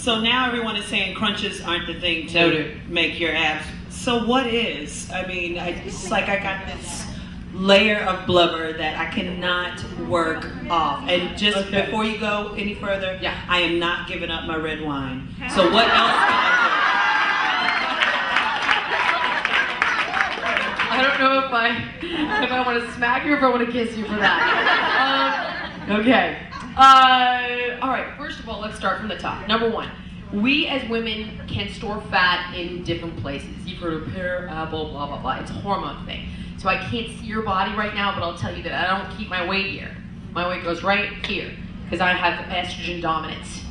So now everyone is saying crunches aren't the thing to make your abs. So what is? I mean, it's like I got this layer of blubber that I cannot work off. And just before you go any further, I am not giving up my red wine. So what else can I don't know if I want to smack you or if I want to kiss you for that. Okay. All right. First of all, let's start from the top. Number one, we as women can store fat in different places. You've heard of pear, apple, blah, blah, blah. It's a hormone thing. So I can't see your body right now, but I'll tell you that I don't keep my weight here. My weight goes right here because I have estrogen dominance.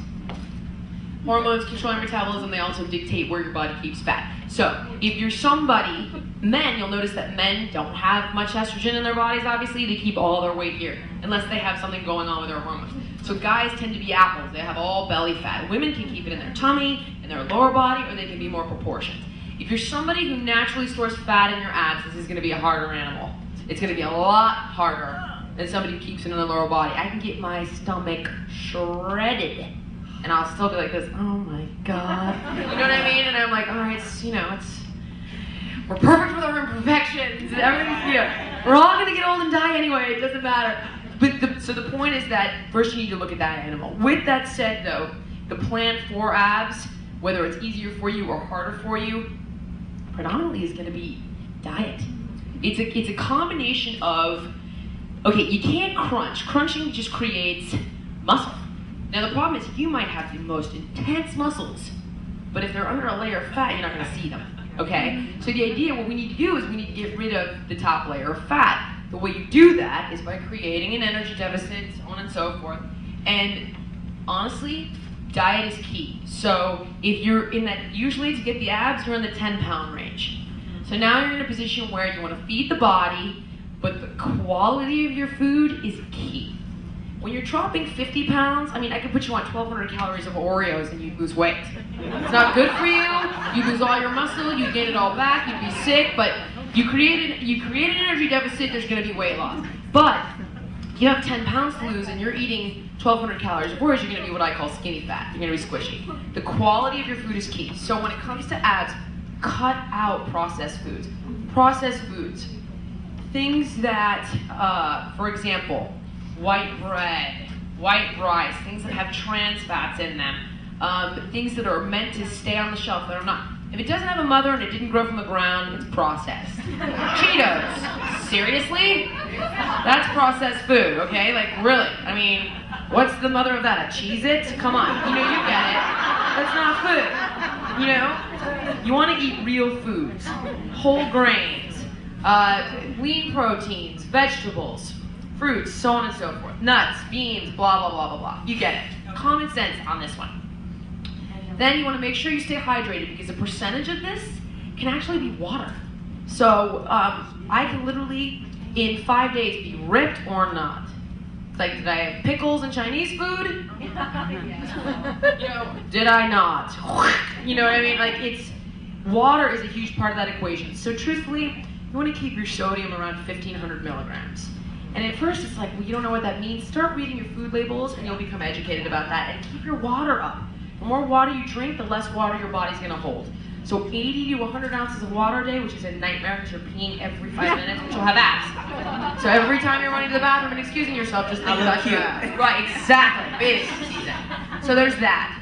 Hormones control your metabolism. They also dictate where your body keeps fat. So if you're somebody, men, you'll notice that men don't have much estrogen in their bodies, obviously. They keep all their weight here, unless they have something going on with their hormones. So guys tend to be apples. They have all belly fat. Women can keep it in their tummy, in their lower body, or they can be more proportioned. If you're somebody who naturally stores fat in your abs, this is going to be a harder animal. It's going to be a lot harder than somebody who keeps it in their lower body. I can get my stomach shredded, and I'll still be like this, oh my God. You know what I mean? And I'm like, all right, we're perfect with our imperfections. Everything's, we're all going to get old and die anyway. It doesn't matter. But so the point is that first you need to look at that animal. With that said, though, the plan for abs, whether it's easier for you or harder for you, predominantly is going to be diet. It's a combination of, okay, you can't crunch. Crunching just creates muscle. Now the problem is you might have the most intense muscles, but if they're under a layer of fat, you're not going to see them. Okay? So the idea, what we need to do is we need to get rid of the top layer of fat. The way you do that is by creating an energy deficit, so on and so forth. And honestly, diet is key. So if you're in that, usually to get the abs, you're in the 10-pound range. So now you're in a position where you want to feed the body, but the quality of your food is key. When you're dropping 50 pounds, I mean, I could put you on 1,200 calories of Oreos and you'd lose weight. It's not good for you. You lose all your muscle, you gain it all back, you'd be sick, but you create an energy deficit, there's going to be weight loss. But you have 10 pounds to lose and you're eating 1,200 calories of Oreos, you're going to be what I call skinny fat. You're going to be squishy. The quality of your food is key. So when it comes to abs, cut out processed foods. Processed foods. Things that, for example, white bread, white rice, things that have trans fats in them, things that are meant to stay on the shelf that are not. If it doesn't have a mother and it didn't grow from the ground, it's processed. Cheetos. Seriously? That's processed food, okay? Like, really. I mean, what's the mother of that? A Cheez-It? Come on. You know, you get it. That's not food. You know? You want to eat real foods. Whole grains. Lean proteins. Vegetables. Fruits. So on and so forth. Nuts. Beans. Blah, blah, blah, blah, blah. You get it. Common sense on this one. Then you want to make sure you stay hydrated because a percentage of this can actually be water. So I can literally, in 5 days, be ripped or not. It's like, did I have pickles and Chinese food? You know, did I not? You know what I mean? Like, water is a huge part of that equation. So truthfully, you want to keep your sodium around 1,500 milligrams. And at first it's like, well, you don't know what that means. Start reading your food labels and you'll become educated about that. And keep your water up. The more water you drink, the less water your body's going to hold. So 80 to 100 ounces of water a day, which is a nightmare because you're peeing every 5 minutes, which will have abs. So every time you're running to the bathroom and excusing yourself, just think about your abs. Right, exactly. Big season. So there's that.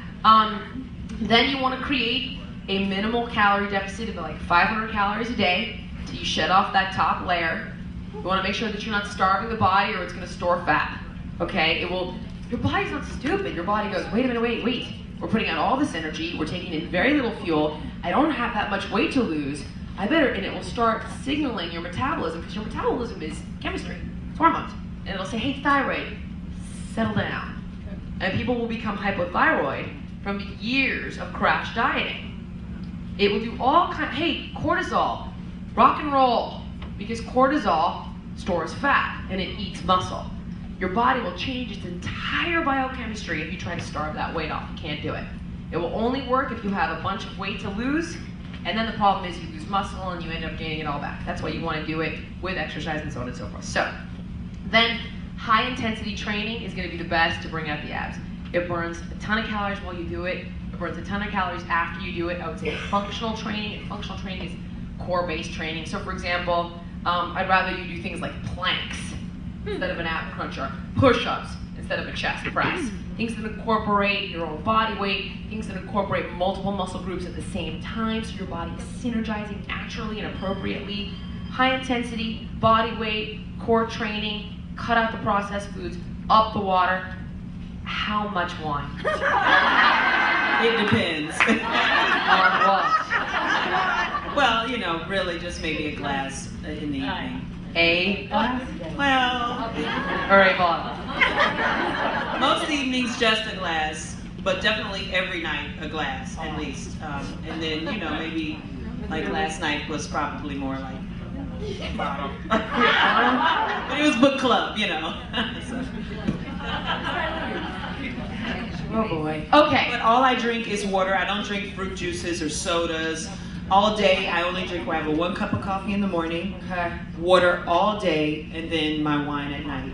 Then you want to create a minimal calorie deficit of like 500 calories a day until you shed off that top layer. You want to make sure that you're not starving the body or it's going to store fat. Okay? Your body's not stupid. Your body goes, wait a minute, wait. We're putting out all this energy, we're taking in very little fuel, I don't have that much weight to lose, and it will start signaling your metabolism, because your metabolism is chemistry, it's hormones. And it'll say, hey thyroid, settle down. And people will become hypothyroid from years of crash dieting. It will do all kinds, hey, cortisol, rock and roll, because cortisol stores fat and it eats muscle. Your body will change its entire biochemistry if you try to starve that weight off. You can't do it. It will only work if you have a bunch of weight to lose, and then the problem is you lose muscle and you end up gaining it all back. That's why you want to do it with exercise and so on and so forth. So, then high intensity training is going to be the best to bring out the abs. It burns a ton of calories while you do it. It burns a ton of calories after you do it. I would say functional training. Functional training is core-based training. So for example, I'd rather you do things like planks instead of an ab cruncher, push-ups instead of a chest press, things that incorporate your own body weight, things that incorporate multiple muscle groups at the same time so your body is synergizing naturally and appropriately. High intensity, body weight, core training, cut out the processed foods, up the water. How much wine? It depends. What? Well, you know, really just maybe a glass in the evening. A glass? Well, Or a bottle? most evenings just a glass, but definitely every night a glass at least. And then, you know, maybe like last night was probably more like a bottle. But it was book club, you know. So. Oh boy. Okay. But all I drink is water. I don't drink fruit juices or sodas. All day, I only drink where I have 1 cup of coffee in the morning, Okay. water all day, and then my wine at night.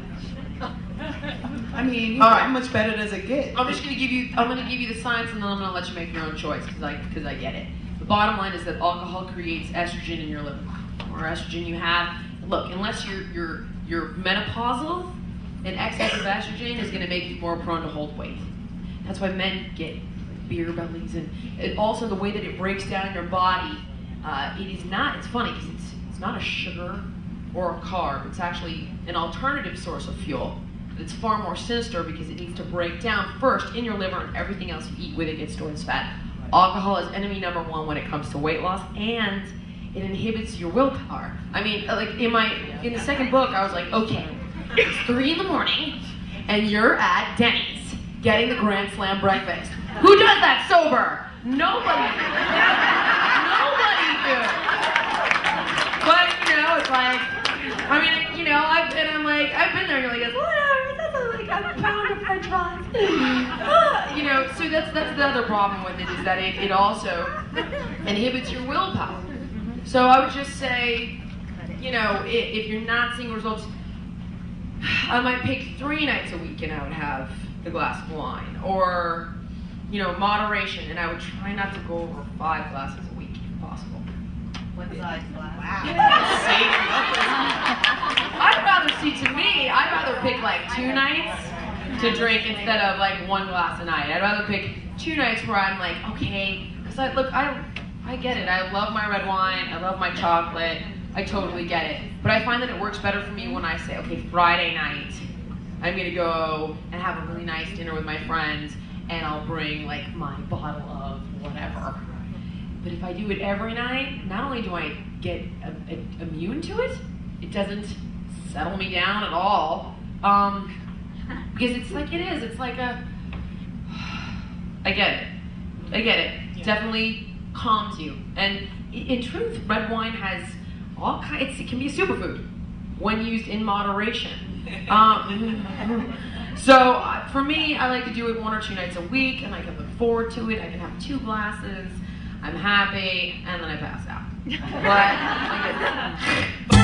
I mean, you All know, right. how much better does it get? I'm just gonna give you the science, and then I'm gonna let you make your own choice because I get it. The bottom line is that alcohol creates estrogen in your liver. The more estrogen you have, look, unless you're menopausal, an excess of estrogen is gonna make you more prone to hold weight. That's why men get beer bellies, and also the way that it breaks down in your body. It's funny because it's not a sugar or a carb. It's actually an alternative source of fuel. It's far more sinister because it needs to break down first in your liver, and everything else you eat with it gets stored as fat. Alcohol is enemy number 1 when it comes to weight loss, and it inhibits your willpower. I mean, like in the second book, I was like, okay, it's 3 in the morning, and you're at Denny's getting the Grand Slam breakfast. Who does that sober? Nobody. Nobody do. But you know, it's like, I mean, you know, I've been there. You're like, whatever. That's like a pound of French fries. You know, so that's the other problem with it is that it also inhibits your willpower. So I would just say, you know, if you're not seeing results, I might pick 3 nights a week and I would have the glass of wine, or you know, moderation, and I would try not to go over 5 glasses a week if possible. What size glass? Wow. I'd rather pick like 2 nights to drink instead of like 1 glass a night. I'd rather pick 2 nights where I'm like, okay, because I get it. I love my red wine. I love my chocolate. I totally get it. But I find that it works better for me when I say, okay, Friday night, I'm gonna go and have a really nice dinner with my friends, and I'll bring like my bottle of whatever. But if I do it every night, not only do I get immune to it, it doesn't settle me down at all. Because it's like it is. It's like a. I get it. Yeah. Definitely calms you. And in truth, red wine has all kinds. It can be a superfood when used in moderation. So for me, I like to do it 1 or 2 nights a week, and I can look forward to it. I can have 2 glasses. I'm happy, and then I pass out. But